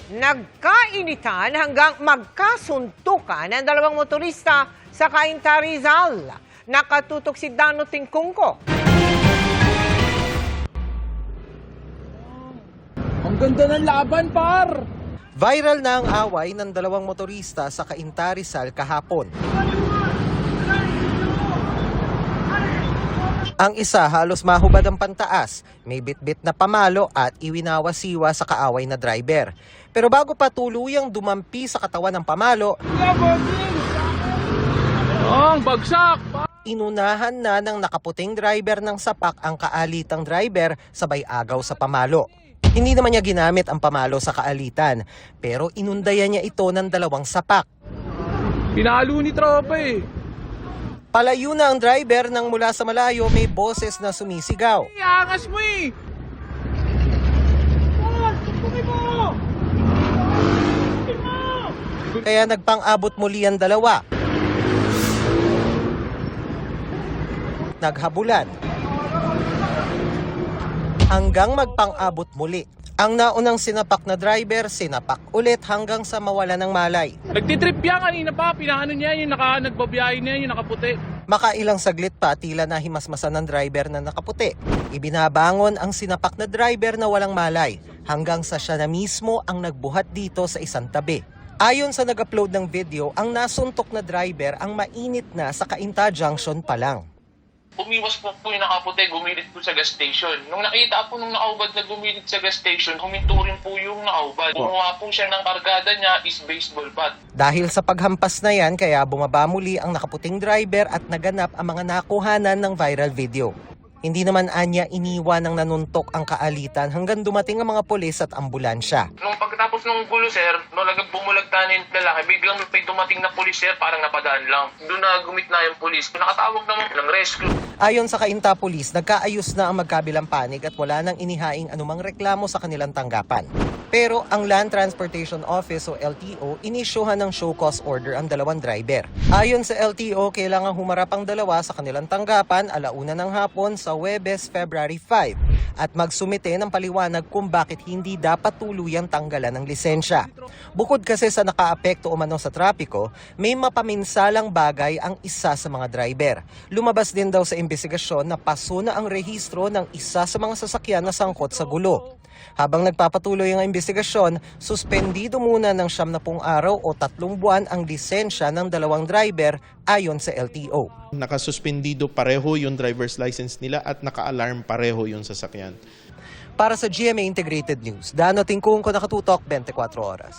Nagkainitan hanggang magkasuntukan ang dalawang motorista sa Cainta, Rizal. Nakatutok si Dano Tingkungko. Ang ganda ng laban, par! Viral na ang away ng dalawang motorista sa Cainta, Rizal kahapon. Ang isa halos mahubad ang pantaas, may bitbit na pamalo at iwinawa-siwa sa kaaway na driver. Pero bago pa tuluyang dumampi sa katawan ng pamalo, Bagsak! inunahan na ng nakaputing driver ng sapak ang kaalitang driver sabay agaw sa pamalo. Hindi naman niya ginamit ang pamalo sa kaalitan, pero inundayan niya ito ng dalawang sapak. Pinalo ni tropa eh. Palayo na ang driver nang mula sa malayo may boses na sumisigaw. Iangas mo eh! Kaya nagpang-abot muli ang dalawa. Naghabulan. Hanggang magpang-abot muli. Ang naunang sinapak na driver, sinapak ulit hanggang sa mawala ng malay. Nagtitrip yan kanina pa, pinaano niya yung nagbabiyahe niya, yung nakaputi. Makailang saglit pa tila na himasmasan ng driver na nakaputi. Ibinabangon ang sinapak na driver na walang malay hanggang sa siya na mismo ang nagbuhat dito sa isang tabi. Ayon sa nag-upload ng video, ang nasuntok na driver ang mainit na sa Cainta Junction pa lang. Umiwas po yung nakaputi, gumilit po sa gas station. Nung nakita po nung nakaubad na gumilit sa gas station, huminto rin po yung nakaubad. Bumuha po siya ng kargada niya is baseball bat. Dahil sa paghampas na yan, kaya bumaba muli ang nakaputing driver at naganap ang mga nakuhanan ng viral video. Hindi naman anya iniwan ng nanuntok ang kaalitan hanggang dumating ang mga pulis at ambulansya. Nung pagkatapos ng gulo, sir, nung bumulagta na yung lalaki, biglang may dumating na pulis, sir, parang napadaan lang. Doon na gumit na yung pulis. Nakatawag naman ng rescue. Ayon sa Cainta Police, nagkaayos na ang magkabilang panig at wala nang inihaing anumang reklamo sa kanilang tanggapan. Pero ang Land Transportation Office o LTO, inisyuhan ng show cause order ang dalawang driver. Ayon sa LTO, kailangan humarap ang dalawa sa kanilang tanggapan 1:00 ng hapon sa Huwebes, February 5 at magsumite ng paliwanag kung bakit hindi dapat tuluyang tanggalan ng lisensya. Bukod kasi sa nakaapekto umano sa trapiko, may mapaminsalang bagay ang isa sa mga driver. Lumabas din daw sa investigasyon na paso na ang rehistro ng isa sa mga sasakyan na sangkot sa gulo. Habang nagpapatuloy ang investigasyon, suspendido muna ng 70 araw o 3 buwan ang lisensya ng dalawang driver ayon sa LTO. Nakasuspendido pareho yung driver's license nila at naka-alarm pareho yung sasakyan. Para sa GMA Integrated News, Dano Tingkungko, nakatutok 24 oras.